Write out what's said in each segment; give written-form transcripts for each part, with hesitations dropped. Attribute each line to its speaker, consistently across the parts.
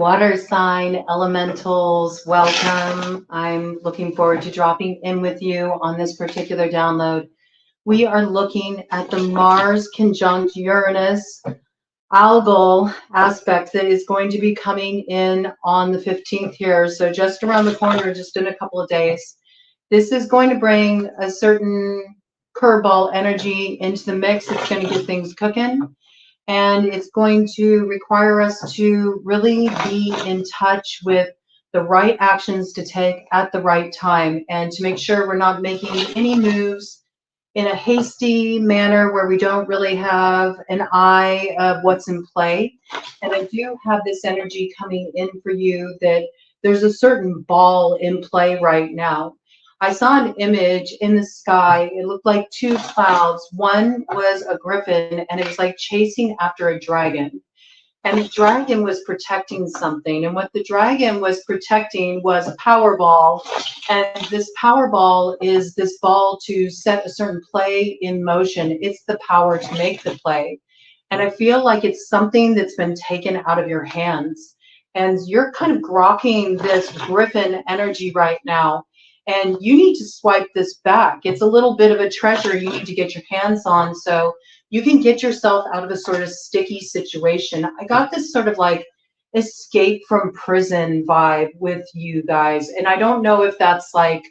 Speaker 1: Water sign elementals, welcome. I'm looking forward to dropping in with you on this particular download. We are looking at the Mars conjunct Uranus algal aspect that is going to be coming in on the 15th here. So just around the corner, just in a couple of days. This is going to bring a certain curveball energy into the mix. It's going to get things cooking. And it's going to require us to really be in touch with the right actions to take at the right time, and to make sure we're not making any moves in a hasty manner where we don't really have an eye of what's in play. And I do have this energy coming in for you that there's a certain ball in play right now. I saw an image in the sky. It looked like two clouds. One was a griffin, and it was like chasing after a dragon. And the dragon was protecting something. And what the dragon was protecting was a power ball. And this power ball is this ball to set a certain play in motion. It's the power to make the play. And I feel like it's something that's been taken out of your hands. And you're kind of grokking this griffin energy right now. And you need to swipe this back. It's a little bit of a treasure you need to get your hands on so you can get yourself out of a sort of sticky situation. I got this sort of like escape from prison vibe with you guys. And I don't know if that's like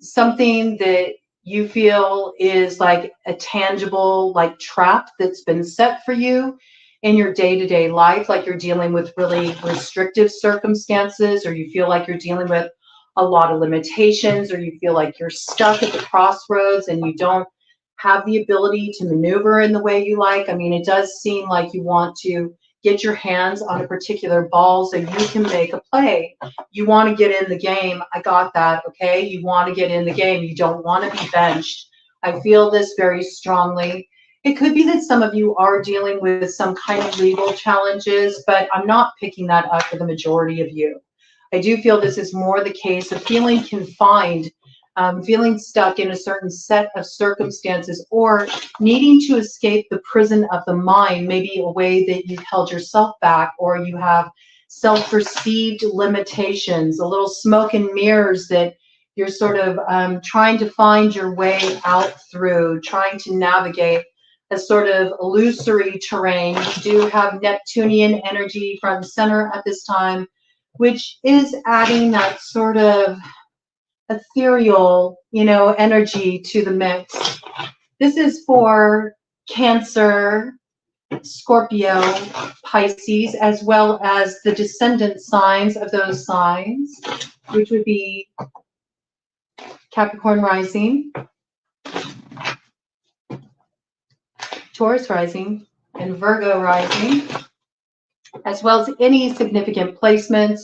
Speaker 1: something that you feel is like a tangible like trap that's been set for you in your day-to-day life, like you're dealing with really restrictive circumstances, or you feel like you're dealing with a lot of limitations, or you feel like you're stuck at the crossroads and you don't have the ability to maneuver in the way you like. I mean, it does seem like you want to get your hands on a particular ball so you can make a play. You want to get in the game. I got that, okay? You want to get in the game. You don't want to be benched. I feel this very strongly. It could be that some of you are dealing with some kind of legal challenges, but I'm not picking that up for the majority of you. I do feel this is more the case of feeling confined, feeling stuck in a certain set of circumstances, or needing to escape the prison of the mind, maybe a way that you've held yourself back, or you have self-perceived limitations, a little smoke and mirrors that you're sort of trying to find your way out through, trying to navigate a sort of illusory terrain. You do have Neptunian energy front and center at this time, which is adding that sort of ethereal, energy to the mix. This is for Cancer, Scorpio, Pisces, as well as the descendant signs of those signs, which would be Capricorn rising, Taurus rising, and Virgo rising, as well as any significant placements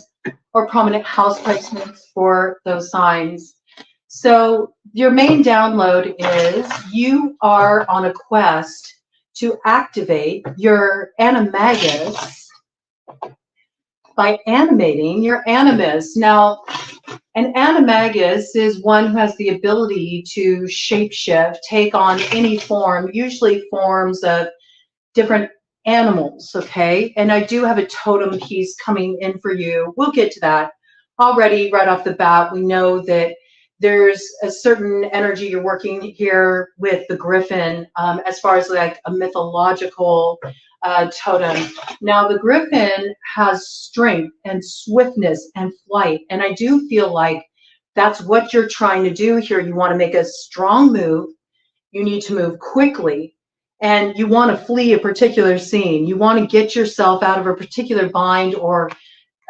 Speaker 1: or prominent house placements for those signs. So your main download is you are on a quest to activate your Animagus by animating your Animus. Now, an Animagus is one who has the ability to shapeshift, take on any form, usually forms of different animals, okay? And I do have a totem piece coming in for you. We'll get to that. Already, right off the bat, we know that there's a certain energy you're working here with the griffin, as far as like a mythological totem. Now, the griffin has strength and swiftness and flight, and I do feel like that's what you're trying to do here. You want to make a strong move. You need to move quickly. And you want to flee a particular scene. You want to get yourself out of a particular bind or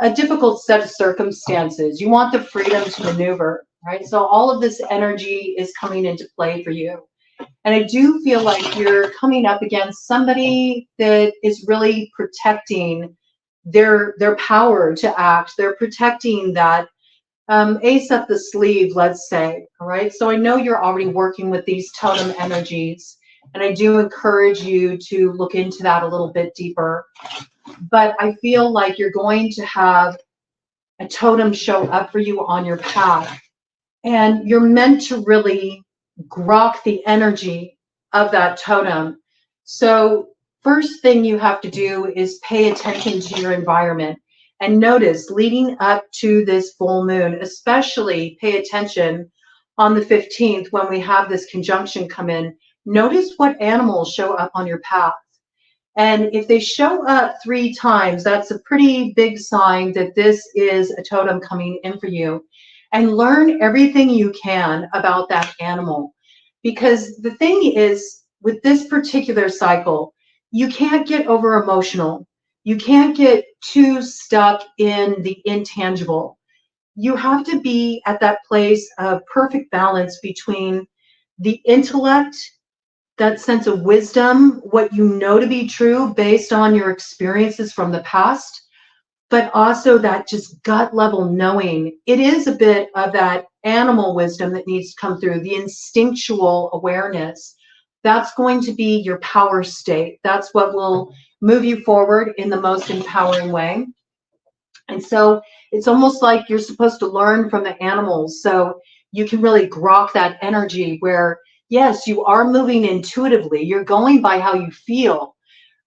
Speaker 1: a difficult set of circumstances. You want the freedom to maneuver, right? So all of this energy is coming into play for you. And I do feel like you're coming up against somebody that is really protecting their power to act. They're protecting that ace up the sleeve, let's say, all right? So I know you're already working with these totem energies. And I do encourage you to look into that a little bit deeper. But I feel like you're going to have a totem show up for you on your path. And you're meant to really grok the energy of that totem. So first thing you have to do is pay attention to your environment. And notice leading up to this full moon, especially pay attention on the 15th when we have this conjunction come in. Notice what animals show up on your path. And if they show up 3 times, that's a pretty big sign that this is a totem coming in for you. And learn everything you can about that animal. Because the thing is, with this particular cycle, you can't get over emotional. You can't get too stuck in the intangible. You have to be at that place of perfect balance between the intellect, that sense of wisdom, what you know to be true based on your experiences from the past, but also that just gut level knowing. It is a bit of that animal wisdom that needs to come through, the instinctual awareness. That's going to be your power state. That's what will move you forward in the most empowering way. And so it's almost like you're supposed to learn from the animals so you can really grok that energy where, yes, you are moving intuitively. You're going by how you feel,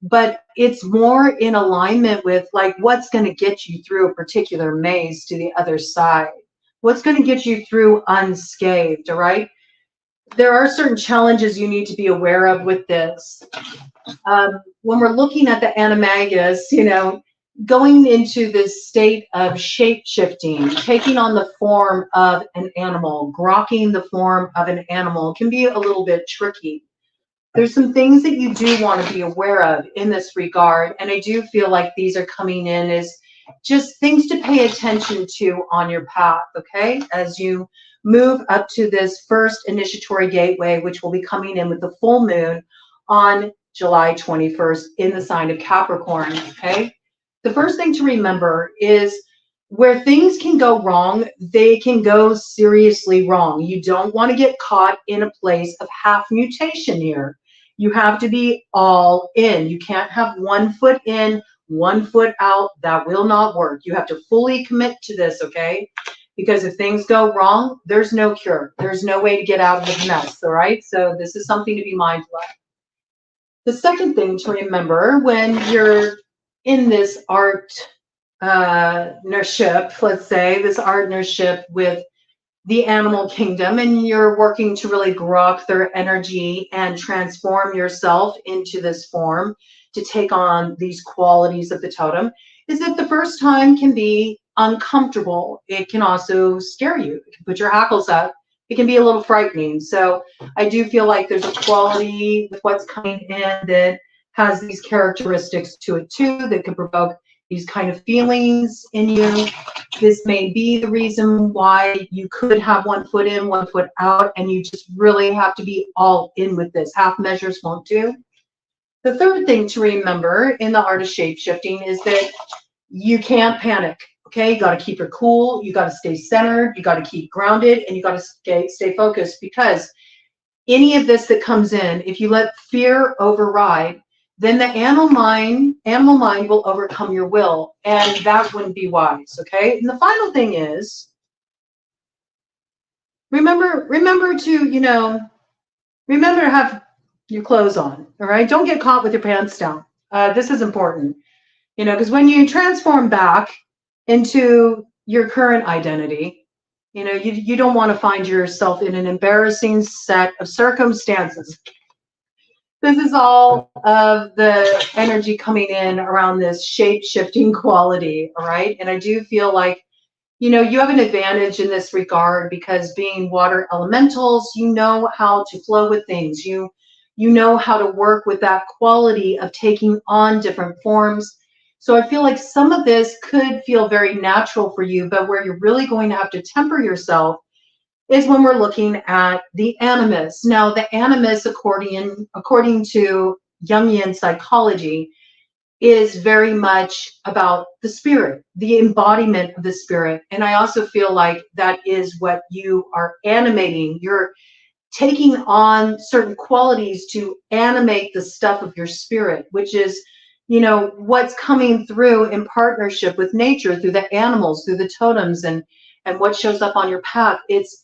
Speaker 1: but it's more in alignment with like what's going to get you through a particular maze to the other side. What's going to get you through unscathed, all right? There are certain challenges you need to be aware of with this. When we're looking at the Animagus, you know, going into this state of shape shifting, taking on the form of an animal, grokking the form of an animal can be a little bit tricky. There's some things that you do want to be aware of in this regard, and I do feel like these are coming in as just things to pay attention to on your path, okay? As you move up to this first initiatory gateway, which will be coming in with the full moon on July 21st in the sign of Capricorn, okay? The first thing to remember is where things can go wrong, they can go seriously wrong. You don't want to get caught in a place of half mutation here. You have to be all in. You can't have 1 foot in, 1 foot out. That will not work. You have to fully commit to this, okay? Because if things go wrong, there's no cure. There's no way to get out of the mess, all right? So this is something to be mindful of. The second thing to remember when you're in this partnership, let's say, this partnership with the animal kingdom, and you're working to really grok their energy and transform yourself into this form to take on these qualities of the totem, is that the first time can be uncomfortable. It can also scare you. It can put your hackles up. It can be a little frightening. So I do feel like there's a quality with what's coming in that has these characteristics to it too, that can provoke these kind of feelings in you. This may be the reason why you could have 1 foot in, 1 foot out, and you just really have to be all in with this. Half measures won't do. The third thing to remember in the art of shape shifting is that you can't panic. Okay, you got to keep it cool. You got to stay centered. You got to keep grounded, and you got to stay focused, because any of this that comes in, if you let fear override, then the animal mind will overcome your will, and that wouldn't be wise. Okay, and the final thing is, remember to have your clothes on. All right, don't get caught with your pants down. This is important, because when you transform back into your current identity, you don't want to find yourself in an embarrassing set of circumstances. This is all of the energy coming in around this shape-shifting quality, all right? And I do feel like, you have an advantage in this regard, because being water elementals, you know how to flow with things. You know how to work with that quality of taking on different forms. So I feel like some of this could feel very natural for you, but where you're really going to have to temper yourself is when we're looking at the Animus. Now, the Animus, according to Jungian psychology, is very much about the spirit, the embodiment of the spirit. And I also feel like that is what you are animating. You're taking on certain qualities to animate the stuff of your spirit, which is, what's coming through in partnership with nature, through the animals, through the totems, and what shows up on your path. It's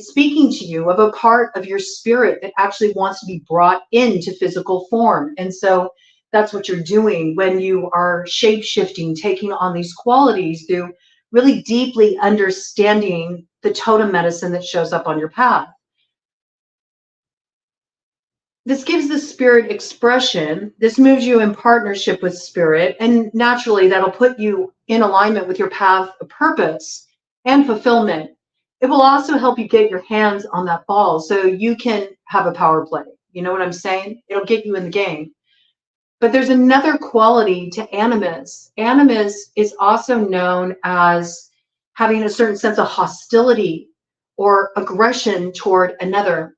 Speaker 1: speaking to you of a part of your spirit that actually wants to be brought into physical form. And so that's what you're doing when you are shape-shifting, taking on these qualities through really deeply understanding the totem medicine that shows up on your path. This gives the spirit expression. This moves you in partnership with spirit, and naturally that'll put you in alignment with your path of purpose and fulfillment. It will also help you get your hands on that ball so you can have a power play. You know what I'm saying? It'll get you in the game. But there's another quality to Animus. Animus is also known as having a certain sense of hostility or aggression toward another.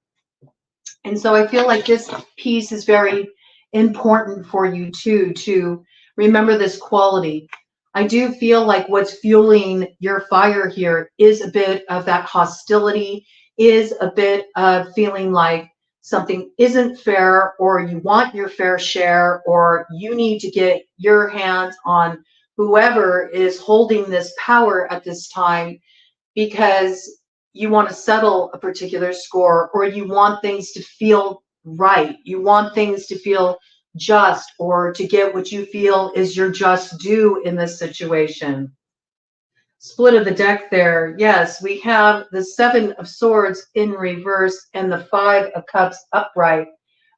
Speaker 1: And so I feel like this piece is very important for you too, to remember this quality. I do feel like what's fueling your fire here is a bit of that hostility, is a bit of feeling like something isn't fair, or you want your fair share, or you need to get your hands on whoever is holding this power at this time, because you want to settle a particular score, or you want things to feel right. You want things to feel just, or to get what you feel is your just due in this situation. Split of the deck there. Yes, we have the 7 of Swords in reverse and the 5 of Cups upright.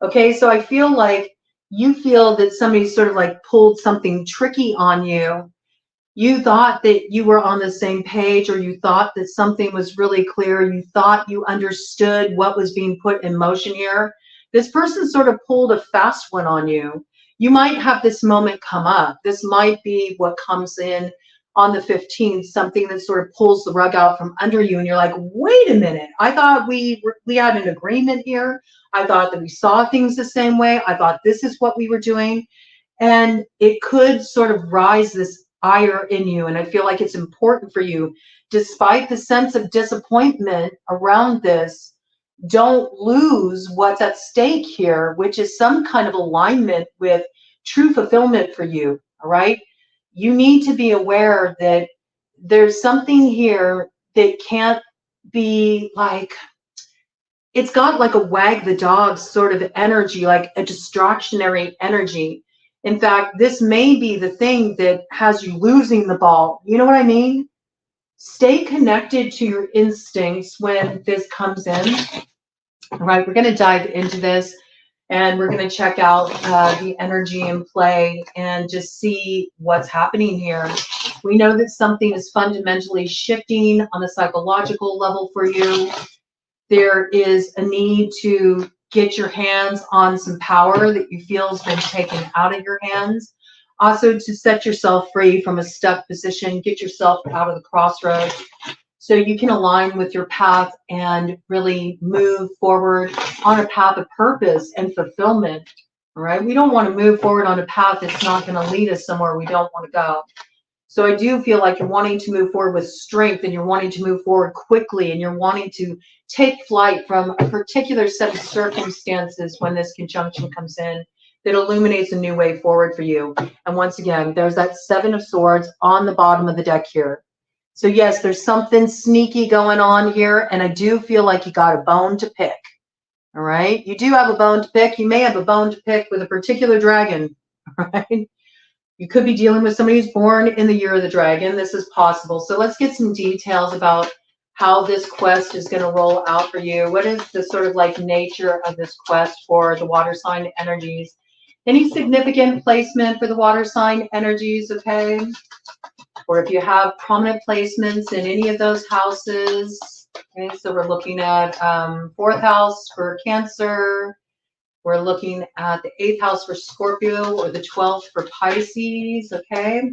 Speaker 1: Okay, so I feel like you feel that somebody sort of like pulled something tricky on you. You thought that you were on the same page, or you thought that something was really clear. You thought you understood what was being put in motion here. This person sort of pulled a fast one on you. You might have this moment come up. This might be what comes in on the 15th, something that sort of pulls the rug out from under you, and you're like, wait a minute, I thought we had an agreement here. I thought that we saw things the same way. I thought this is what we were doing. And it could sort of rise this ire in you. And I feel like it's important for you, despite the sense of disappointment around this, don't lose what's at stake here, which is some kind of alignment with true fulfillment for you. All right. You need to be aware that there's something here that can't be like, it's got like a wag the dog sort of energy, like a distractionary energy. In fact, this may be the thing that has you losing the ball. You know what I mean? Stay connected to your instincts when this comes in. All right, we're going to dive into this, and we're going to check out the energy in play and just see what's happening here. We know that something is fundamentally shifting on a psychological level for you. There is a need to get your hands on some power that you feel has been taken out of your hands. Also, to set yourself free from a stuck position, get yourself out of the crossroads so you can align with your path and really move forward on a path of purpose and fulfillment. All right, we don't want to move forward on a path that's not going to lead us somewhere we don't want to go. So I do feel like you're wanting to move forward with strength, and you're wanting to move forward quickly, and you're wanting to take flight from a particular set of circumstances when this conjunction comes in that illuminates a new way forward for you. And once again, there's that 7 of Swords on the bottom of the deck here. So yes, there's something sneaky going on here, and I do feel like you got a bone to pick. All right, you do have a bone to pick. You may have a bone to pick with a particular dragon. All right. You could be dealing with somebody who's born in the year of the dragon. This is possible. So let's get some details about how this quest is going to roll out for you. What is the sort of like nature of this quest for the water sign energies? Any significant placement for the water sign energies, okay? Or if you have prominent placements in any of those houses. Okay, so we're looking at 4th house for Cancer. We're looking at the 8th house for Scorpio, or the 12th for Pisces, okay?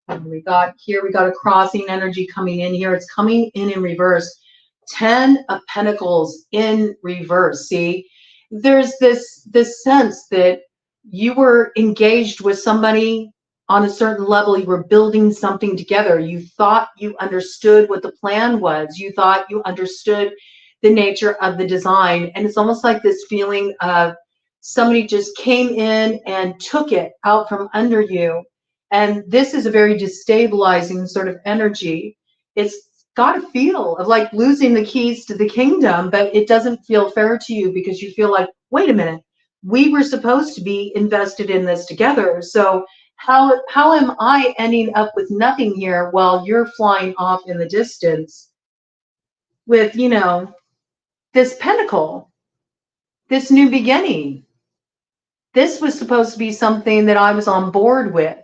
Speaker 1: And we got a crossing energy coming in here. It's coming in reverse. 10 of Pentacles in reverse. See, there's this sense that you were engaged with somebody on a certain level. You were building something together. You thought you understood what the plan was. You thought you understood the nature of the design. And it's almost like this feeling of somebody just came in and took it out from under you. And this is a very destabilizing sort of energy. It's got a feel of like losing the keys to the kingdom, but it doesn't feel fair to you because you feel like, wait a minute, we were supposed to be invested in this together. So how am I ending up with nothing here while you're flying off in the distance with, you know, this pentacle, this new beginning? This was supposed to be something that I was on board with.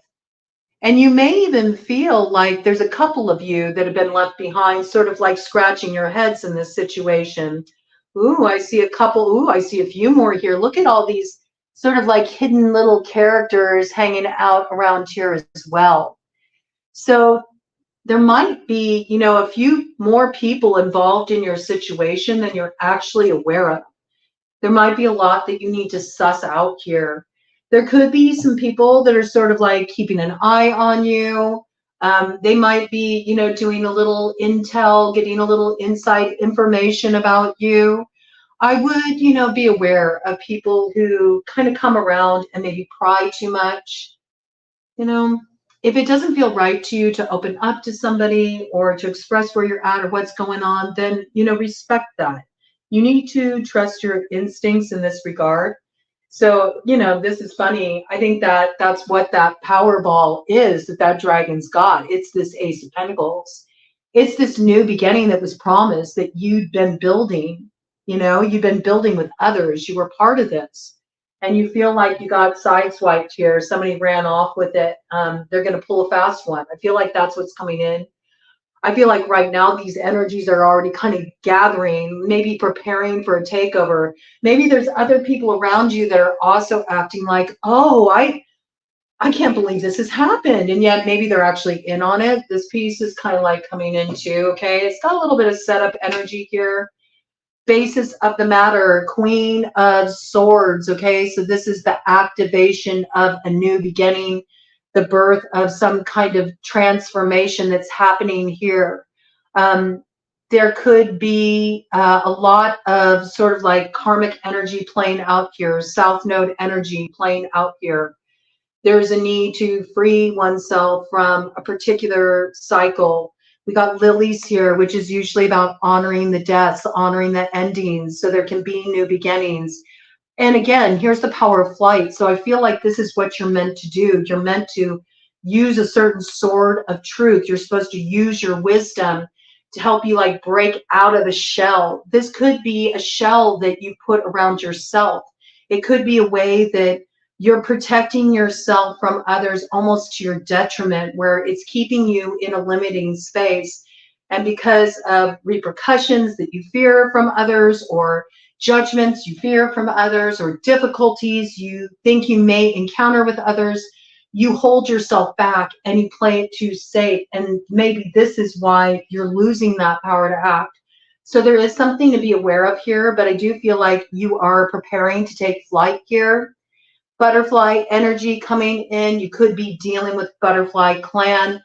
Speaker 1: And you may even feel like there's a couple of you that have been left behind, sort of like scratching your heads in this situation. Ooh, I see a couple. Ooh, I see a few more here. Look at all these sort of like hidden little characters hanging out around here as well. So there might be, you know, a few more people involved in your situation than you're actually aware of. There might be a lot that you need to suss out here. There could be some people that are sort of like keeping an eye on you. They might be, you know, doing a little intel, getting a little inside information about you. I would, you know, be aware of people who kind of come around and maybe pry too much. You know, if it doesn't feel right to you to open up to somebody or to express where you're at or what's going on, then, you know, respect that. You need to trust your instincts in this regard. So, you know, this is funny. I think that that's what that Powerball is, that dragon's got. It's this Ace of Pentacles. It's this new beginning that was promised that you'd been building. You know, you've been building with others. You were part of this. And you feel like you got sideswiped here. Somebody ran off with it. They're going to pull a fast one. I feel like that's what's coming in. I feel like right now these energies are already kind of gathering, maybe preparing for a takeover. Maybe there's other people around you that are also acting like, oh, I can't believe this has happened. And yet maybe they're actually in on it. This piece is kind of like coming in too, okay? It's got a little bit of setup energy here. Basis of the matter, Queen of Swords, okay? So this is the activation of a new beginning, the birth of some kind of transformation that's happening here. There could be a lot of sort of like karmic energy playing out here, South Node energy playing out here. There's a need to free oneself from a particular cycle. We got lilies here, which is usually about honoring the deaths, honoring the endings, so there can be new beginnings. And again, here's the power of flight. So I feel like this is what you're meant to do. You're meant to use a certain sword of truth. You're supposed to use your wisdom to help you like break out of the shell. This could be a shell that you put around yourself. It could be a way that you're protecting yourself from others almost to your detriment, where it's keeping you in a limiting space. And because of repercussions that you fear from others, or judgments you fear from others, or difficulties you think you may encounter with others, you hold yourself back and you play it too safe. And maybe this is why you're losing that power to act. So there is something to be aware of here, but I do feel like you are preparing to take flight here. Butterfly energy coming in. You could be dealing with butterfly clan,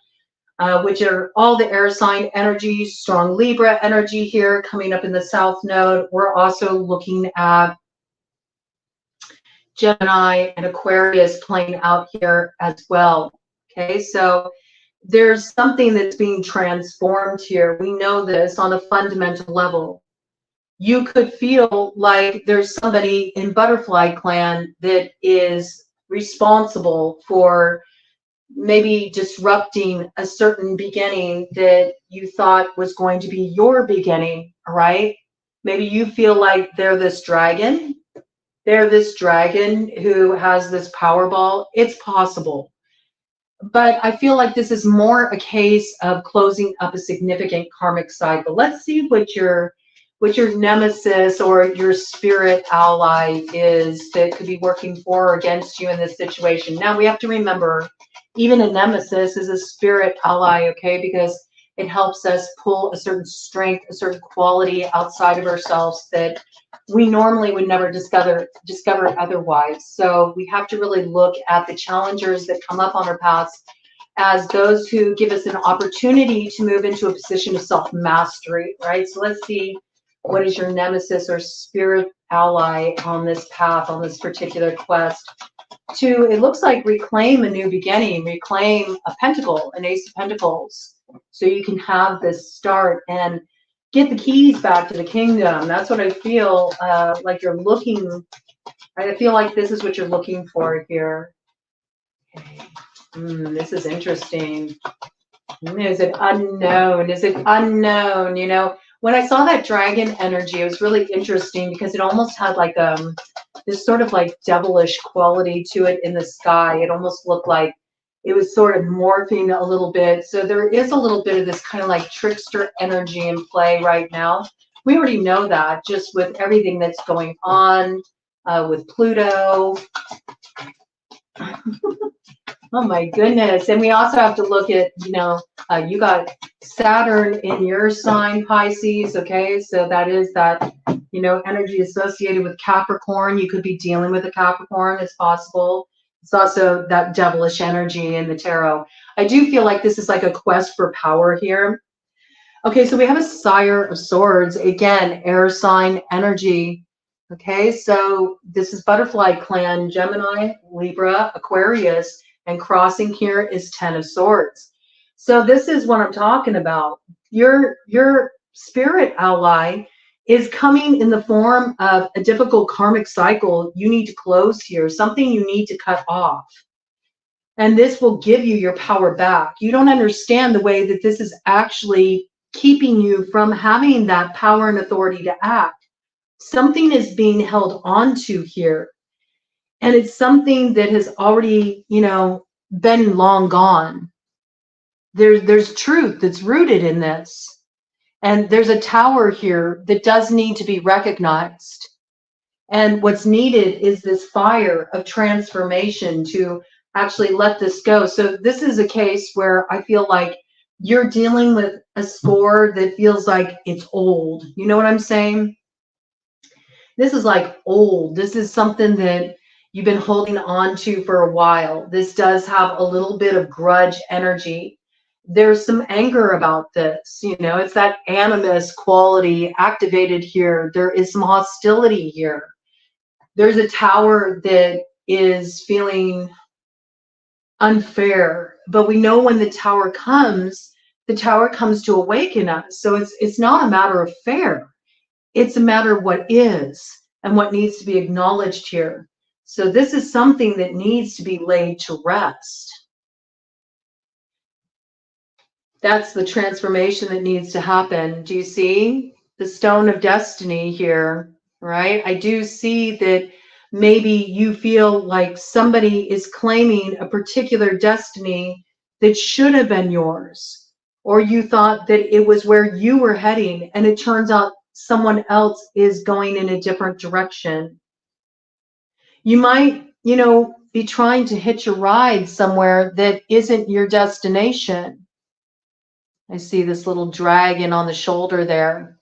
Speaker 1: which are all the air sign energies, strong Libra energy here coming up in the South Node. We're also looking at Gemini and Aquarius playing out here as well. Okay, so there's something that's being transformed here. We know this on a fundamental level. You could feel like there's somebody in Butterfly Clan that is responsible for maybe disrupting a certain beginning that you thought was going to be your beginning, right? Maybe you feel like they're this dragon. They're this dragon who has this Powerball. It's possible. But I feel like this is more a case of closing up a significant karmic cycle. Let's see what your nemesis or your spirit ally is that could be working for or against you in this situation. Now we have to remember, even a nemesis is a spirit ally, okay? Because it helps us pull a certain strength, a certain quality outside of ourselves that we normally would never discover otherwise. So we have to really look at the challengers that come up on our paths as those who give us an opportunity to move into a position of self-mastery, right? So let's see, what is your nemesis or spirit ally on this path, on this particular quest? To, it looks like, reclaim a new beginning, reclaim a pentacle, an ace of pentacles, so you can have this start and get the keys back to the kingdom. That's what I feel like you're looking I feel like this is what you're looking for here. Okay. This is interesting. Is it unknown? Is it unknown? You know, when I saw that dragon energy, it was really interesting because it almost had like this sort of like devilish quality to it in the sky. It almost looked like it was sort of morphing a little bit. So there is a little bit of this kind of like trickster energy in play right now. We already know that just with everything that's going on with Pluto. Oh my goodness. And we also have to look at, you know, you got Saturn in your sign, Pisces, okay? So that is that, you know, energy associated with Capricorn. You could be dealing with a Capricorn, it's possible. It's also that devilish energy in the tarot. I do feel like this is like a quest for power here. Okay, so we have a Sire of Swords, again, air sign energy. Okay, so this is Butterfly Clan, Gemini, Libra, Aquarius, and crossing here is 10 of Swords. So this is what I'm talking about. Your spirit ally is coming in the form of a difficult karmic cycle you need to close here, something you need to cut off. And this will give you your power back. You don't understand the way that this is actually keeping you from having that power and authority to act. Something is being held onto here. And it's something that has already, you know, been long gone. There's truth that's rooted in this. And there's a tower here that does need to be recognized. And what's needed is this fire of transformation to actually let this go. So this is a case where I feel like you're dealing with a score that feels like it's old. You know what I'm saying? This is like old. This is something that you've been holding on to for a while. This does have a little bit of grudge energy. There's some anger about this. You know, it's that Animus quality activated here. There is some hostility here. There's a tower that is feeling unfair, but we know when the tower comes to awaken us. So it's not a matter of fair. It's a matter of what is and what needs to be acknowledged here. So this is something that needs to be laid to rest. That's the transformation that needs to happen. Do you see the stone of destiny here, right? I do see that maybe you feel like somebody is claiming a particular destiny that should have been yours, or you thought that it was where you were heading, and it turns out someone else is going in a different direction. You might, you know, be trying to hitch a ride somewhere that isn't your destination. I see this little dragon on the shoulder there.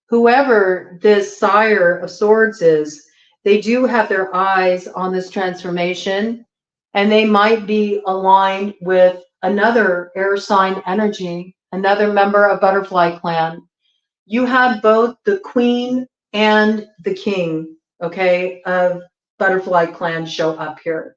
Speaker 1: Whoever this Sire of Swords is, they do have their eyes on this transformation, and they might be aligned with another air sign energy, another member of Butterfly Clan. You have both the Queen and the King, okay, of Butterfly Clan show up here.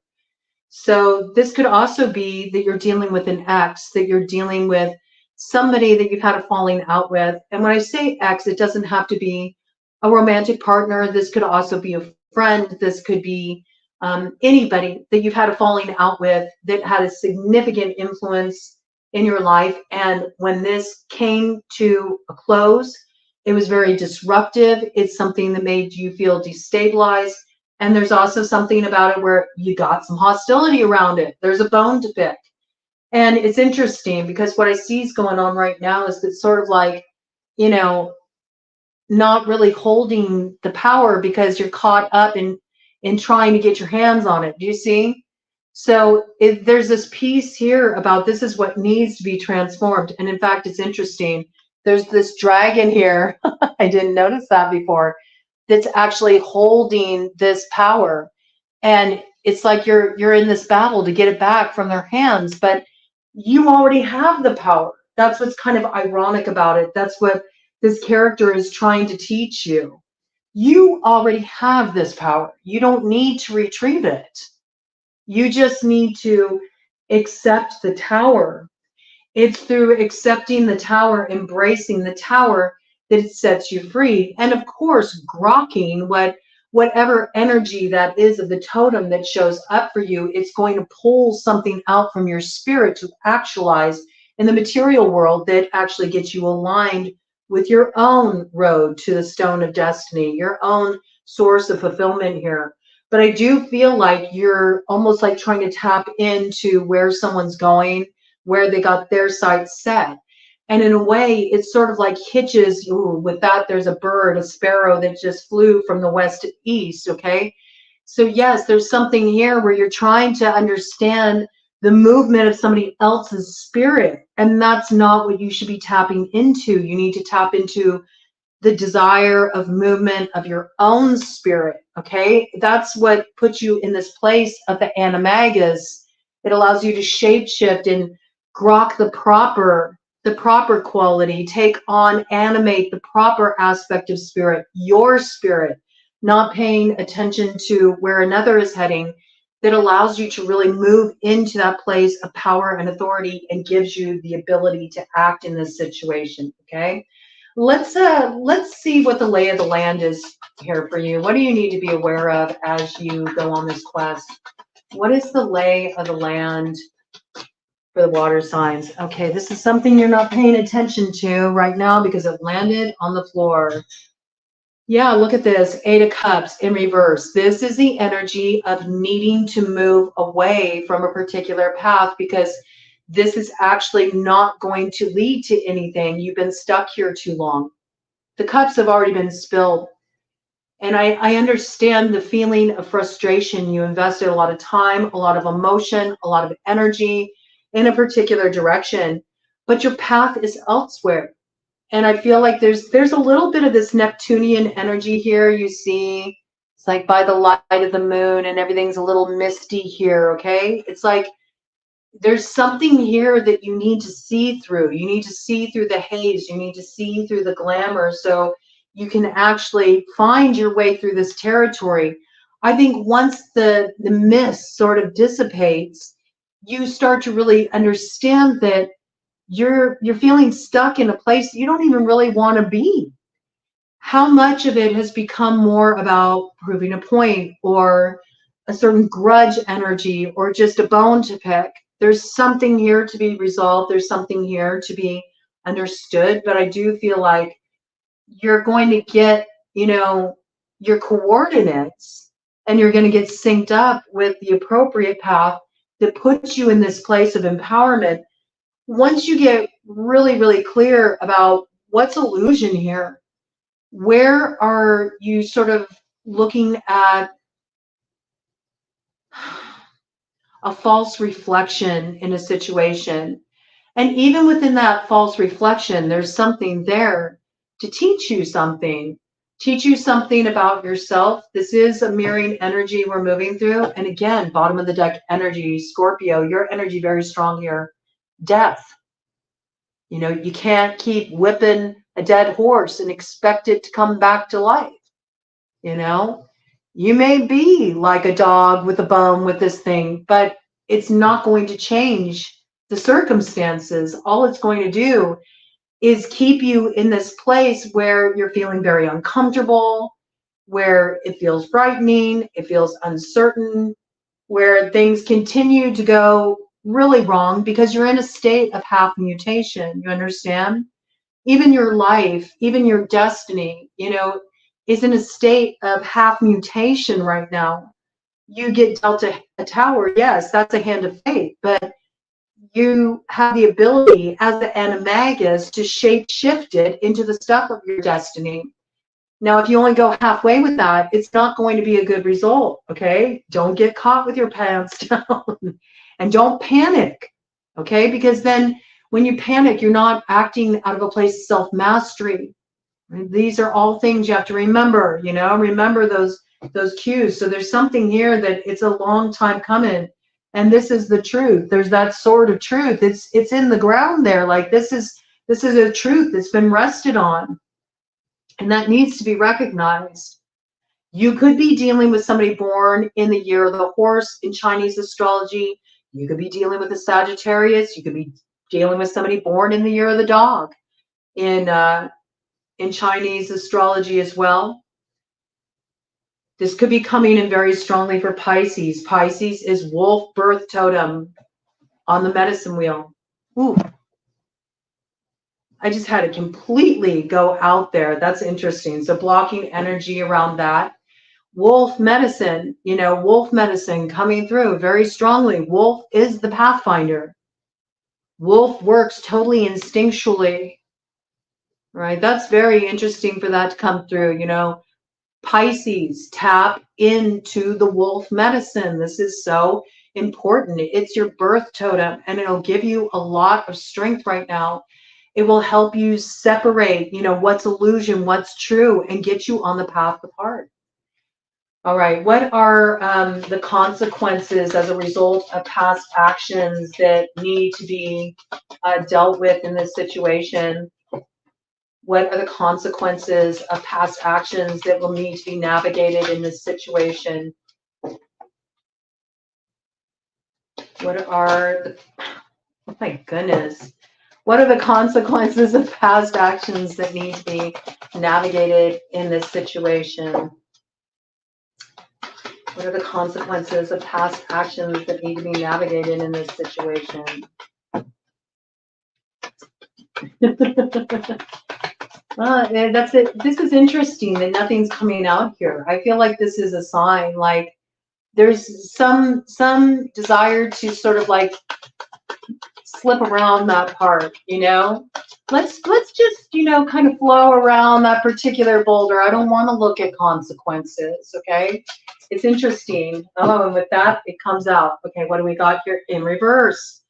Speaker 1: So this could also be that you're dealing with an ex, that you're dealing with somebody that you've had a falling out with. And when I say ex, it doesn't have to be a romantic partner. This could also be a friend. This could be anybody that you've had a falling out with that had a significant influence in your life. And when this came to a close, it was very disruptive. It's something that made you feel destabilized. And there's also something about it where you got some hostility around it. There's a bone to pick. And it's interesting because what I see is going on right now is that sort of like, you know, not really holding the power because you're caught up in trying to get your hands on it. Do you see? So there's this piece here about this is what needs to be transformed. And in fact, it's interesting. There's this dragon here. I didn't notice that before. That's actually holding this power. And it's like you're in this battle to get it back from their hands, but you already have the power. That's what's kind of ironic about it. That's what this character is trying to teach you. You already have this power. You don't need to retrieve it. You just need to accept the tower. It's through accepting the tower, embracing the tower, that it sets you free. And of course, grokking what whatever energy that is of the totem that shows up for you, it's going to pull something out from your spirit to actualize in the material world that actually gets you aligned with your own road to the stone of destiny, your own source of fulfillment here. But I do feel like you're almost like trying to tap into where someone's going, where they got their sights set. And in a way, it's sort of like hitches. Ooh, with that, there's a bird, a sparrow that just flew from the west to east, okay? So yes, there's something here where you're trying to understand the movement of somebody else's spirit. And that's not what you should be tapping into. You need to tap into the desire of movement of your own spirit, okay? That's what puts you in this place of the Animagus. It allows you to shapeshift and grok the proper quality, take on, animate the proper aspect of spirit, your spirit, not paying attention to where another is heading, that allows you to really move into that place of power and authority and gives you the ability to act in this situation, okay? Let's see what the lay of the land is here for you. What do you need to be aware of as you go on this quest? What is the lay of the land for the water signs? Okay, this is something you're not paying attention to right now because it landed on the floor. Yeah, look at this, 8 of Cups in reverse. This is the energy of needing to move away from a particular path because this is actually not going to lead to anything. You've been stuck here too long. The cups have already been spilled. And I understand the feeling of frustration. You invested a lot of time, a lot of emotion, a lot of energy in a particular direction, but your path is elsewhere. And I feel like there's a little bit of this Neptunian energy here. You see, it's like by the light of the moon and everything's a little misty here, okay? It's like there's something here that you need to see through. You need to see through the haze. You need to see through the glamour so you can actually find your way through this territory. I think once the mist sort of dissipates, you start to really understand that you're feeling stuck in a place you don't even really want to be. How much of it has become more about proving a point or a certain grudge energy or just a bone to pick? There's something here to be resolved. There's something here to be understood. But I do feel like you're going to get, your coordinates and you're going to get synced up with the appropriate path that puts you in this place of empowerment. Once you get really, really clear about what's illusion here, where are you sort of looking at a false reflection in a situation? And even within that false reflection, there's something there to teach you something about yourself. This is a mirroring energy we're moving through. And again, bottom of the deck energy, Scorpio, your energy very strong here. Death. You can't keep whipping a dead horse and expect it to come back to life. You may be like a dog with a bone with this thing, but it's not going to change the circumstances. All it's going to do is keep you in this place where you're feeling very uncomfortable, where it feels frightening, it feels uncertain, where things continue to go really wrong because you're in a state of half mutation. You understand? Even your life, even your destiny, is in a state of half mutation right now. You get dealt a tower. Yes, that's a hand of fate, but you have the ability as the Animagus to shape shift it into the stuff of your destiny. Now, if you only go halfway with that, it's not going to be a good result, okay? Don't get caught with your pants down and don't panic, okay? Because then when you panic, you're not acting out of a place of self-mastery. These are all things you have to remember, remember those cues. So there's something here that it's a long time coming. And this is the truth. There's that sort of truth. It's in the ground there. Like this is a truth that's been rested on. And that needs to be recognized. You could be dealing with somebody born in the year of the horse in Chinese astrology. You could be dealing with a Sagittarius. You could be dealing with somebody born in the year of the dog in Chinese astrology as well. This could be coming in very strongly for Pisces. Pisces is wolf birth totem on the medicine wheel. Ooh. I just had to completely go out there. That's interesting. So blocking energy around that. Wolf medicine, you know, wolf medicine coming through very strongly. Wolf is the pathfinder. Wolf works totally instinctually, right? That's very interesting for that to come through, you know. Pisces, tap into the wolf medicine. This is so important. It's your birth totem, and it'll give you a lot of strength right now. It will help you separate, you know, what's illusion, what's true, and get you on the path of heart. All right, what are the consequences as a result of past actions that need to be dealt with in this situation? What are the consequences of past actions that will need to be navigated in this situation? What are the, oh my goodness. What are the consequences of past actions that need to be navigated in this situation? What are the consequences of past actions that need to be navigated in this situation? That's it. This is interesting that nothing's coming out here. I feel like this is a sign, like there's some desire to sort of like slip around that part, you know. Let's just, you know, kind of flow around that particular boulder. I don't want to look at consequences, okay? It's interesting. Oh, and with that, it comes out. Okay, what do we got here in reverse?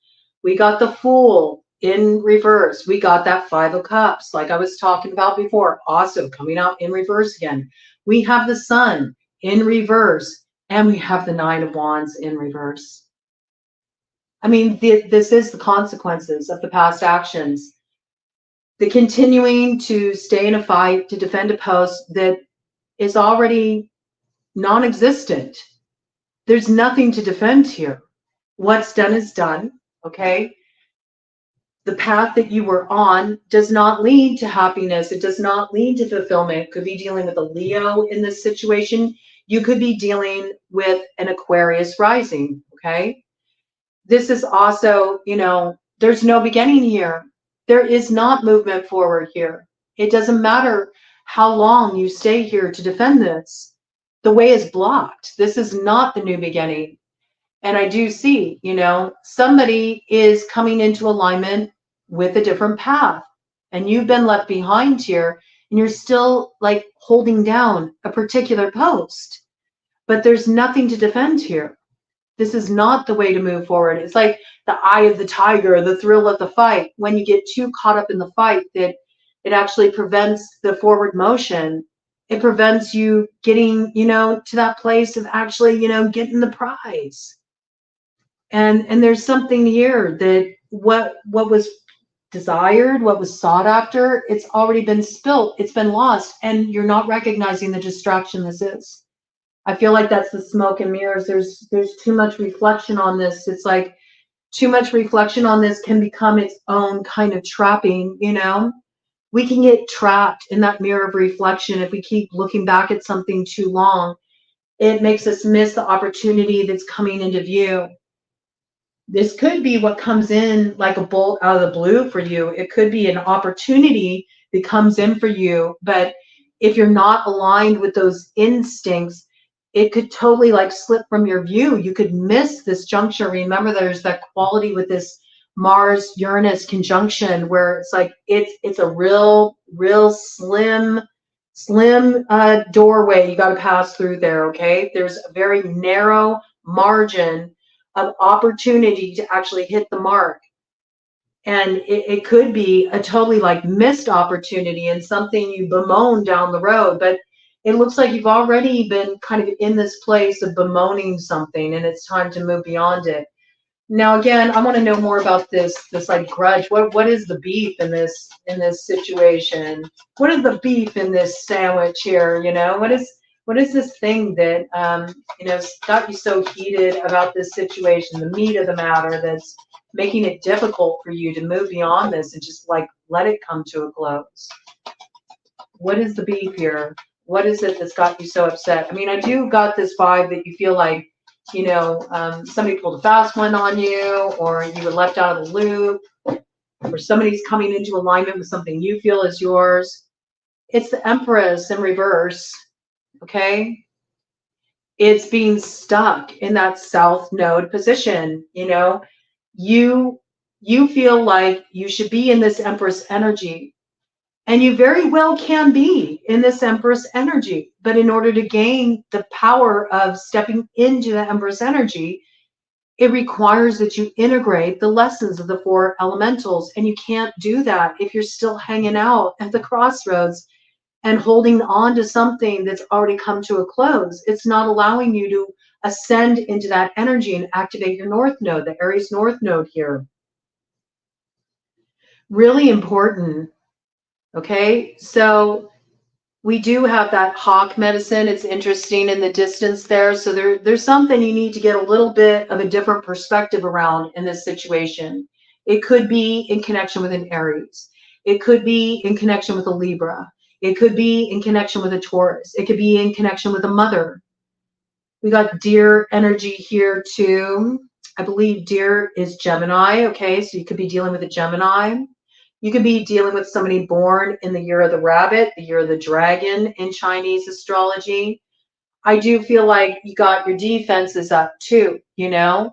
Speaker 1: We got the Fool in reverse. We got that Five of Cups, like I was talking about before, also coming out in reverse again. We have the Sun in reverse, and we have the Nine of Wands in reverse. I mean, this is the consequences of the past actions. The continuing to stay in a fight, to defend a post that is already non-existent. There's nothing to defend here. What's done is done, okay? The path that you were on does not lead to happiness. It does not lead to fulfillment. It could be dealing with a Leo in this situation. You could be dealing with an Aquarius rising, okay? This is also, you know, there's no beginning here. There is not movement forward here. It doesn't matter how long you stay here to defend this. The way is blocked. This is not the new beginning. And I do see, you know, somebody is coming into alignment with a different path. And you've been left behind here, and you're still like holding down a particular post. But there's nothing to defend here. This is not the way to move forward. It's like the eye of the tiger, the thrill of the fight. When you get too caught up in the fight, that it actually prevents the forward motion. It prevents you getting, you know, to that place of actually, you know, getting the prize. And there's something here that what was desired, what was sought after, it's already been spilt, it's been lost, and you're not recognizing the distraction this is. I feel like that's the smoke and mirrors. There's too much reflection on this. It's like too much reflection on this can become its own kind of trapping, you know? We can get trapped in that mirror of reflection if we keep looking back at something too long. It makes us miss the opportunity that's coming into view. This could be what comes in like a bolt out of the blue for you. It could be an opportunity that comes in for you, but if you're not aligned with those instincts, it could totally like slip from your view. You could miss this juncture. Remember, there's that quality with this Mars-Uranus conjunction where it's like it's a real slim doorway you got to pass through there, okay? There's a very narrow margin of opportunity to actually hit the mark. And it could be a totally like missed opportunity and something you bemoan down the road, but it looks like you've already been kind of in this place of bemoaning something, and it's time to move beyond it. Now, again, I want to know more about this like grudge. What is the beef in this situation? What is the beef in this sandwich here? You know, what is this thing that you know, got you so heated about this situation? The meat of the matter that's making it difficult for you to move beyond this and just like let it come to a close. What is the beef here? What is it that's got you so upset? I mean, I do got this vibe that you feel like, you know, somebody pulled a fast one on you, or you were left out of the loop, or somebody's coming into alignment with something you feel is yours. It's the Empress in reverse, okay? It's being stuck in that South Node position, you know? You feel like you should be in this Empress energy, and you very well can be in this Empress energy, but in order to gain the power of stepping into the Empress energy, it requires that you integrate the lessons of the 4 elementals, and you can't do that if you're still hanging out at the crossroads and holding on to something that's already come to a close. It's not allowing you to ascend into that energy and activate your North Node, the Aries North Node here. Really important. Okay, so we do have that hawk medicine. It's interesting in the distance there. So there's something you need to get a little bit of a different perspective around in this situation. It could be in connection with an Aries. It could be in connection with a Libra. It could be in connection with a Taurus. It could be in connection with a mother. We got deer energy here too. I believe deer is Gemini. Okay, so you could be dealing with a Gemini. You could be dealing with somebody born in the year of the rabbit, the year of the dragon in Chinese astrology. I do feel like you got your defenses up too, you know?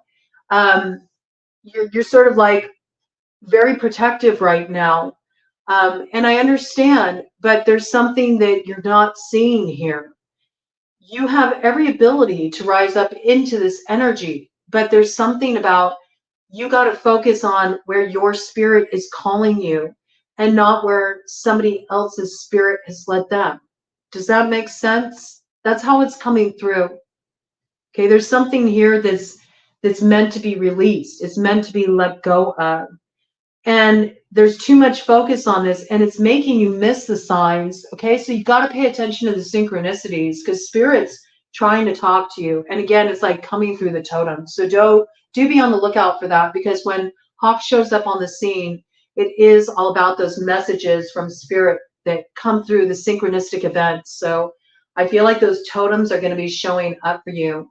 Speaker 1: You're sort of like very protective right now. And I understand, but there's something that you're not seeing here. You have every ability to rise up into this energy, but there's something about you got to focus on where your spirit is calling you and not where somebody else's spirit has led them. Does that make sense? That's how it's coming through. Okay, there's something here that's meant to be released. It's meant to be let go of. And there's too much focus on this, and it's making you miss the signs. Okay, so you got to pay attention to the synchronicities, because spirit's trying to talk to you. And again, it's like coming through the totem. So do be on the lookout for that, because when Hawk shows up on the scene, it is all about those messages from spirit that come through the synchronistic events. So I feel like those totems are going to be showing up for you.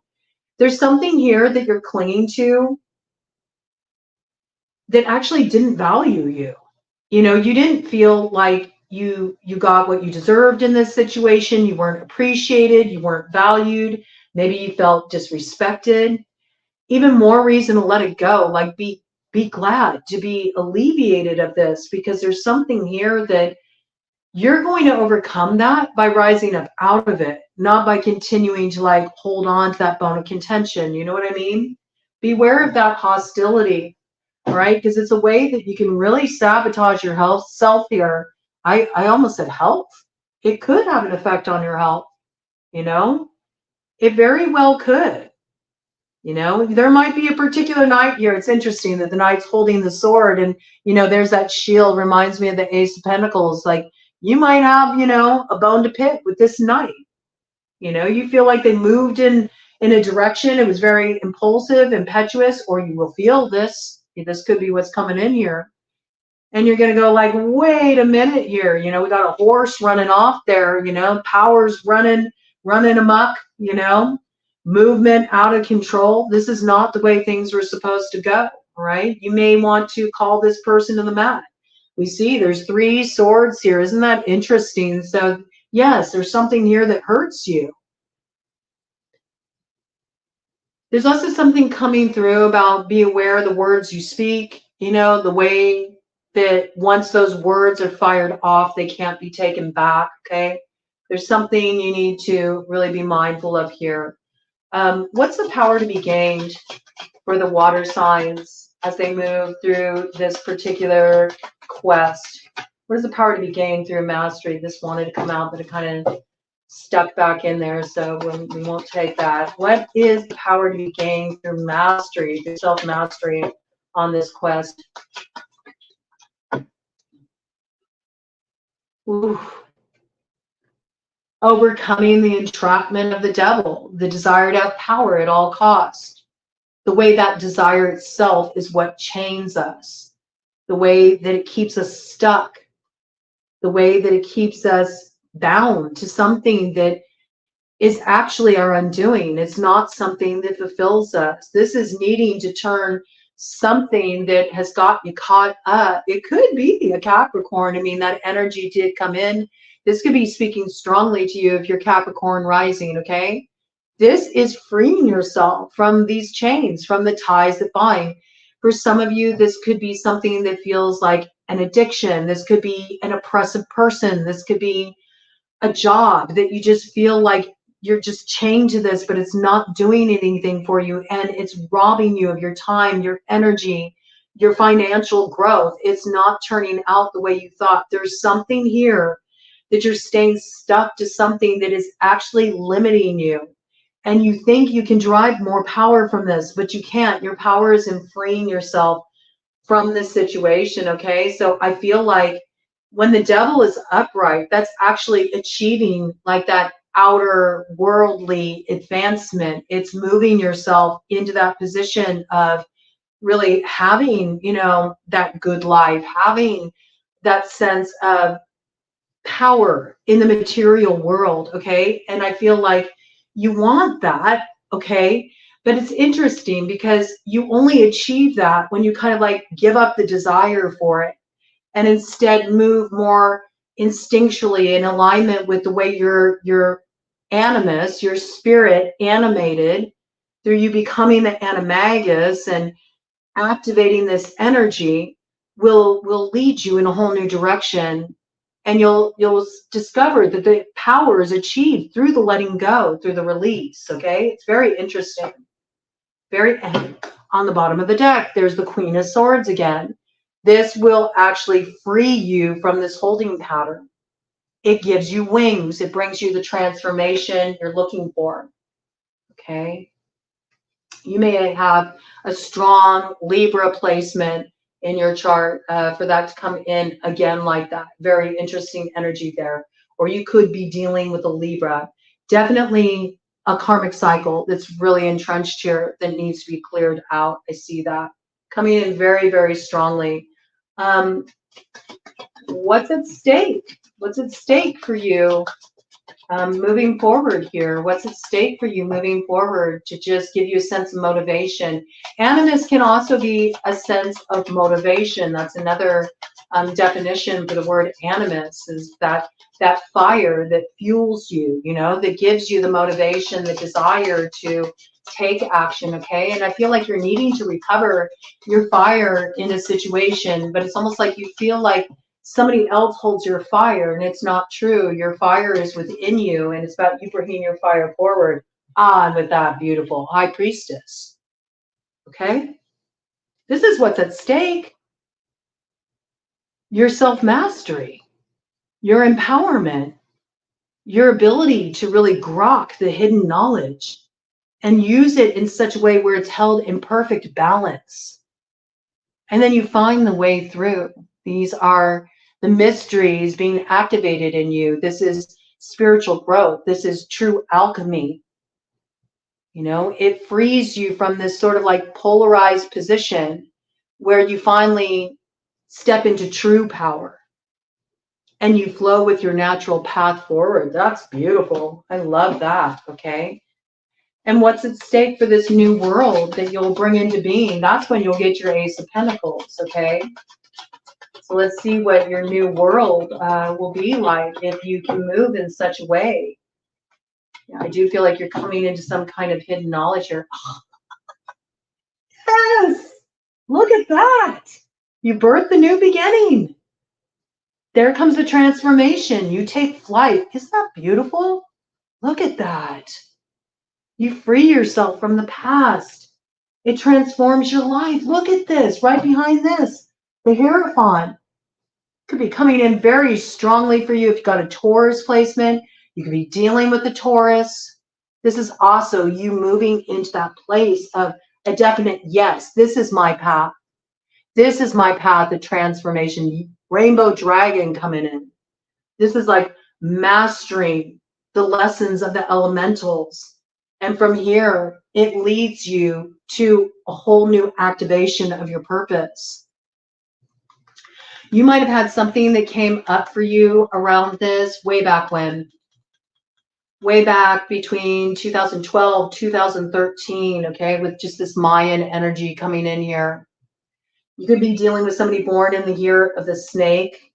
Speaker 1: There's something here that you're clinging to that actually didn't value you. You know, you didn't feel like you got what you deserved in this situation. You weren't appreciated. You weren't valued. Maybe you felt disrespected. Even more reason to let it go. Like be glad to be alleviated of this, because there's something here that you're going to overcome that by rising up out of it, not by continuing to like hold on to that bone of contention. You know what I mean? Beware of that hostility. Right? Because it's a way that you can really sabotage your self here. I almost said health. It could have an effect on your health, you know? It very well could. You know, there might be a particular knight here. It's interesting that the knight's holding the sword, and, you know, there's that shield, reminds me of the Ace of Pentacles. Like, you might have, you know, a bone to pick with this knight. You know, you feel like they moved in a direction. It was very impulsive, impetuous, or you will feel this. This could be what's coming in here. And you're going to go like, wait a minute here. You know, we got a horse running off there, you know, powers running amok, you know, movement out of control. This is not the way things were supposed to go, right? You may want to call this person to the mat. We see there's 3 swords here. Isn't that interesting? So yes, there's something here that hurts you. There's also something coming through about be aware of the words you speak, you know, the way that once those words are fired off, they can't be taken back, okay? There's something you need to really be mindful of here. What's the power to be gained for the water signs as they move through this particular quest? What is the power to be gained through mastery? This wanted to come out, but it kind of stuck back in there, so we won't take that. What is the power to be gained through mastery, through self-mastery on this quest? Ooh. Overcoming the entrapment of the devil, the desire to have power at all costs. The way that desire itself is what chains us. The way that it keeps us stuck. The way that it keeps us bound to something that is actually our undoing. It's not something that fulfills us. This is needing to turn something that has got you caught up. It could be a Capricorn. I mean, that energy did come in. This could be speaking strongly to you if you're Capricorn rising, okay? This is freeing yourself from these chains, from the ties that bind. For some of you, this could be something that feels like an addiction. This could be an oppressive person. This could be a job that you just feel like you're just chained to this, but it's not doing anything for you, and it's robbing you of your time, your energy, your financial growth. It's not turning out the way you thought. There's something here that you're staying stuck to, something that is actually limiting you. And you think you can derive more power from this, but you can't. Your power is in freeing yourself from this situation, okay? So I feel like when the devil is upright, that's actually achieving like that outer worldly advancement. It's moving yourself into that position of really having, you know, that good life, having that sense of power in the material world, okay? And I feel like you want that, okay? But it's interesting because you only achieve that when you kind of like give up the desire for it and instead move more instinctually in alignment with the way your animus, your spirit animated through you becoming the animagus and activating this energy will lead you in a whole new direction. And you'll discover that the power is achieved through the letting go, through the release, okay? It's very interesting. Very on the bottom of the deck, there's the Queen of Swords again. This will actually free you from this holding pattern. It gives you wings. It brings you the transformation you're looking for, okay? You may have a strong Libra placement in your chart for that to come in again like that. Very interesting energy there. Or you could be dealing with a Libra. Definitely a karmic cycle that's really entrenched here that needs to be cleared out. I see that coming in very, very strongly. What's at stake? What's at stake for you moving forward here? What's at stake for you moving forward to just give you a sense of motivation? Animus can also be a sense of motivation. That's another definition for the word animus, is that fire that fuels you, you know, that gives you the motivation, the desire to take action, okay? And I feel like you're needing to recover your fire in a situation, but it's almost like you feel like somebody else holds your fire, and it's not true. Your fire is within you, and it's about you bringing your fire forward on with that beautiful High Priestess. Okay? This is what's at stake. Your self-mastery, your empowerment, your ability to really grok the hidden knowledge and use it in such a way where it's held in perfect balance. And then you find the way through. These are the mysteries being activated in you. This is spiritual growth. This is true alchemy. You know, it frees you from this sort of like polarized position where you finally step into true power and you flow with your natural path forward. That's beautiful. I love that. Okay. And what's at stake for this new world that you'll bring into being? That's when you'll get your Ace of Pentacles. Okay. So let's see what your new world will be like if you can move in such a way. Yeah, I do feel like you're coming into some kind of hidden knowledge here. Yes! Look at that! You birth the new beginning. There comes the transformation. You take flight. Isn't that beautiful? Look at that. You free yourself from the past. It transforms your life. Look at this, right behind this. The Hierophant could be coming in very strongly for you if you've got a Taurus placement. You could be dealing with the Taurus. This is also you moving into that place of a definite, yes, this is my path. This is my path of transformation. Rainbow dragon coming in. This is like mastering the lessons of the elementals. And from here, it leads you to a whole new activation of your purpose. You might have had something that came up for you around this way back when. Way back between 2012, 2013, okay, with just this Mayan energy coming in here. You could be dealing with somebody born in the year of the snake,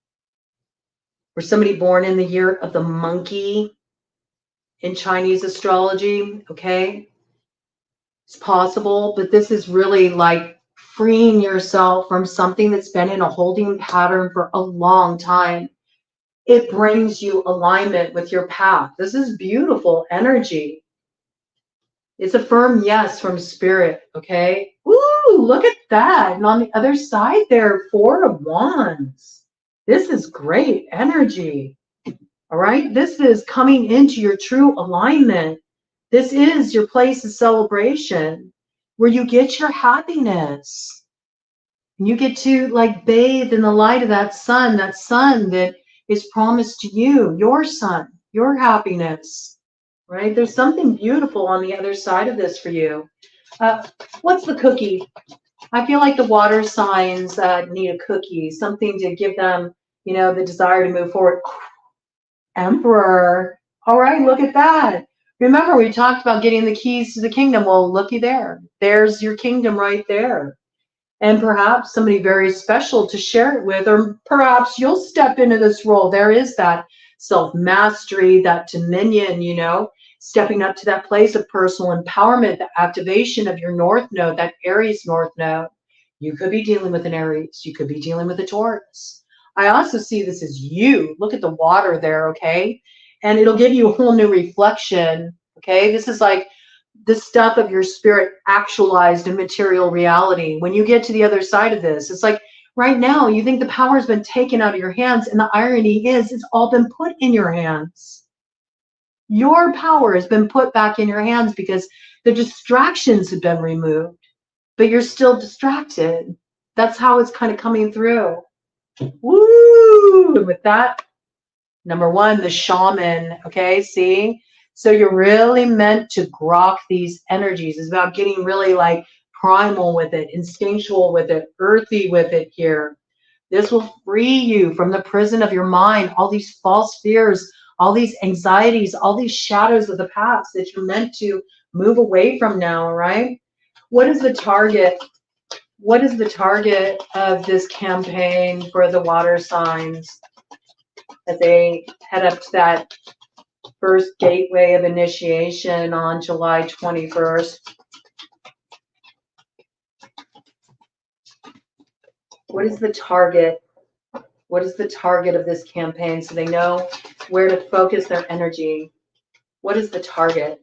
Speaker 1: or somebody born in the year of the monkey in Chinese astrology, okay? It's possible, but this is really like freeing yourself from something that's been in a holding pattern for a long time. It brings you alignment with your path. This is beautiful energy. It's a firm yes from spirit, okay? Ooh, look at that. And on the other side there, 4 of Wands. This is great energy, all right? This is coming into your true alignment. This is your place of celebration where you get your happiness. And you get to like bathe in the light of that sun that is promised to you, your sun, your happiness, right? There's something beautiful on the other side of this for you. What's the cookie? I feel like the water signs need a cookie, something to give them, you know, the desire to move forward. Emperor. All right, look at that. Remember, we talked about getting the keys to the kingdom. Well, looky there. There's your kingdom right there. And perhaps somebody very special to share it with, or perhaps you'll step into this role. There is that self-mastery, that dominion, you know, stepping up to that place of personal empowerment, the activation of your North Node, that Aries North Node. You could be dealing with an Aries. You could be dealing with a Taurus. I also see this as you. Look at the water there, okay? And it'll give you a whole new reflection, okay? This is like the stuff of your spirit actualized in material reality. When you get to the other side of this, it's like right now you think the power has been taken out of your hands, and the irony is it's all been put in your hands. Your power has been put back in your hands because the distractions have been removed, but you're still distracted. That's how it's kind of coming through. Woo! And with that, number 1, the shaman, okay, see? So you're really meant to grok these energies. It's about getting really like primal with it, instinctual with it, earthy with it here. This will free you from the prison of your mind, all these false fears, all these anxieties, all these shadows of the past that you're meant to move away from now, right? What is the target? What is the target of this campaign for the water signs as they head up to that first gateway of initiation on July 21st? What is the target? What is the target of this campaign so they know where to focus their energy? What is the target?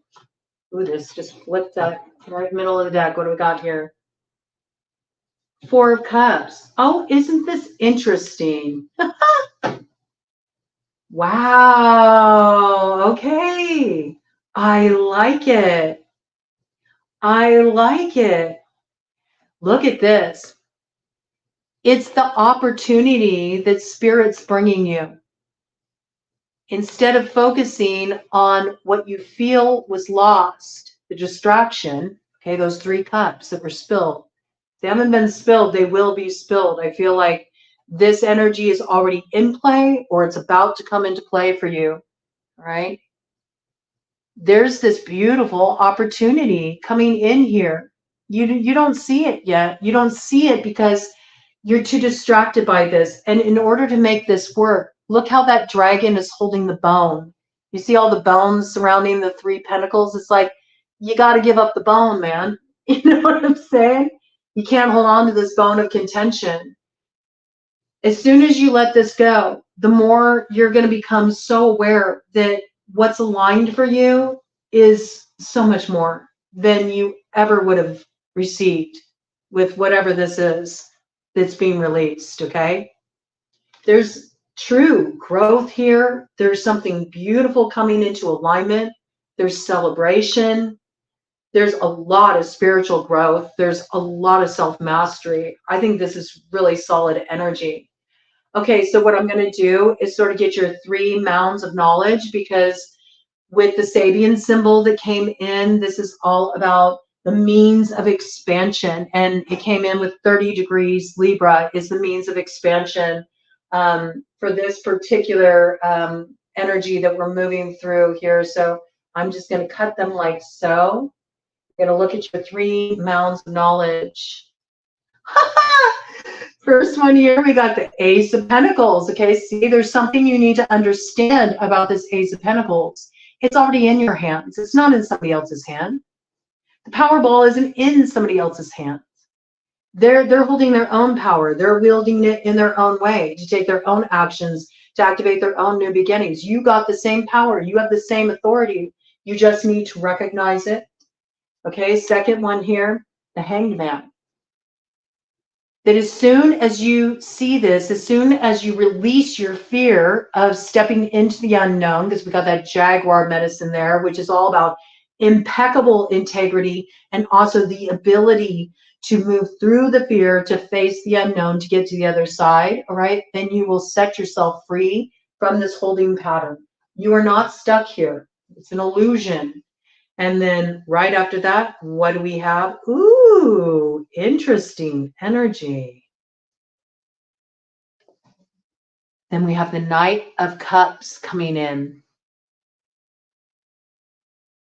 Speaker 1: Ooh, this just flipped up right middle of the deck. What do we got here? 4 of Cups. Oh, isn't this interesting? Wow. Okay. I like it. I like it. Look at this. It's the opportunity that Spirit's bringing you. Instead of focusing on what you feel was lost, the distraction, okay, those 3 cups that were spilled. They haven't been spilled, they will be spilled. I feel like this energy is already in play, or it's about to come into play for you, right? There's this beautiful opportunity coming in here. You don't see it yet. You don't see it because you're too distracted by this. And in order to make this work, look how that dragon is holding the bone. You see all the bones surrounding the 3 pentacles? It's like, you got to give up the bone, man. You know what I'm saying? You can't hold on to this bone of contention. As soon as you let this go, the more you're going to become so aware that what's aligned for you is so much more than you ever would have received with whatever this is that's being released, okay? There's true growth here. There's something beautiful coming into alignment. There's celebration. There's a lot of spiritual growth. There's a lot of self-mastery. I think this is really solid energy. Okay, so what I'm going to do is sort of get your 3 mounds of knowledge, because with the Sabian symbol that came in, this is all about the means of expansion. And it came in with 30 degrees. Libra is the means of expansion. for this particular energy that we're moving through here. So I'm just going to cut them like so. I'm going to look at your 3 mounds of knowledge. First one here, we got the Ace of Pentacles. Okay, see, there's something you need to understand about this Ace of Pentacles. It's already in your hands. It's not in somebody else's hand. The Powerball isn't in somebody else's hand. They're holding their own power. They're wielding it in their own way to take their own actions, to activate their own new beginnings. You got the same power. You have the same authority. You just need to recognize it. Okay, second one here, the Hanged Man. That as soon as you see this, as soon as you release your fear of stepping into the unknown, because we got that Jaguar medicine there, which is all about impeccable integrity and also the ability to move through the fear, to face the unknown, to get to the other side, all right, then you will set yourself free from this holding pattern. You are not stuck here. It's an illusion. And then right after that, what do we have? Ooh, interesting energy. Then we have the Knight of Cups coming in.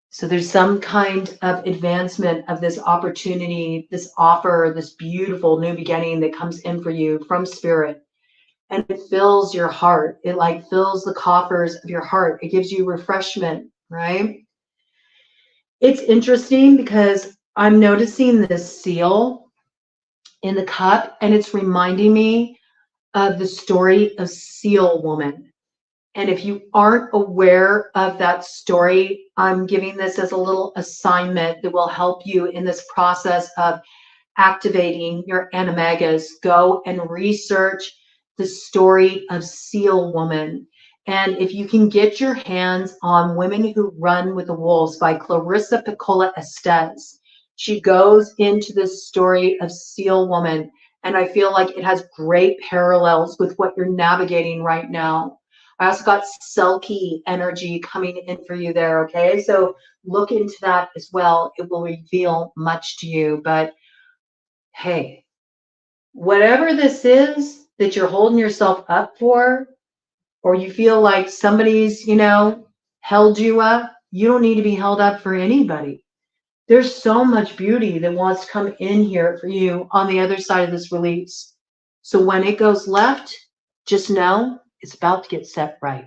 Speaker 1: So there's some kind of advancement of this opportunity, this offer, this beautiful new beginning that comes in for you from Spirit. And it fills your heart. It like fills the coffers of your heart. It gives you refreshment, right? It's interesting because I'm noticing this seal in the cup, and it's reminding me of the story of Seal Woman. And if you aren't aware of that story, I'm giving this as a little assignment that will help you in this process of activating your Animagus. Go and research the story of Seal Woman. And if you can get your hands on Women Who Run with the Wolves by Clarissa Piccola Estes, she goes into this story of Seal Woman. And I feel like it has great parallels with what you're navigating right now. I also got Selkie energy coming in for you there, okay? So look into that as well. It will reveal much to you. But hey, whatever this is that you're holding yourself up for, or you feel like somebody's, held you up, you don't need to be held up for anybody. There's so much beauty that wants to come in here for you on the other side of this release. So when it goes left, just know it's about to get set right.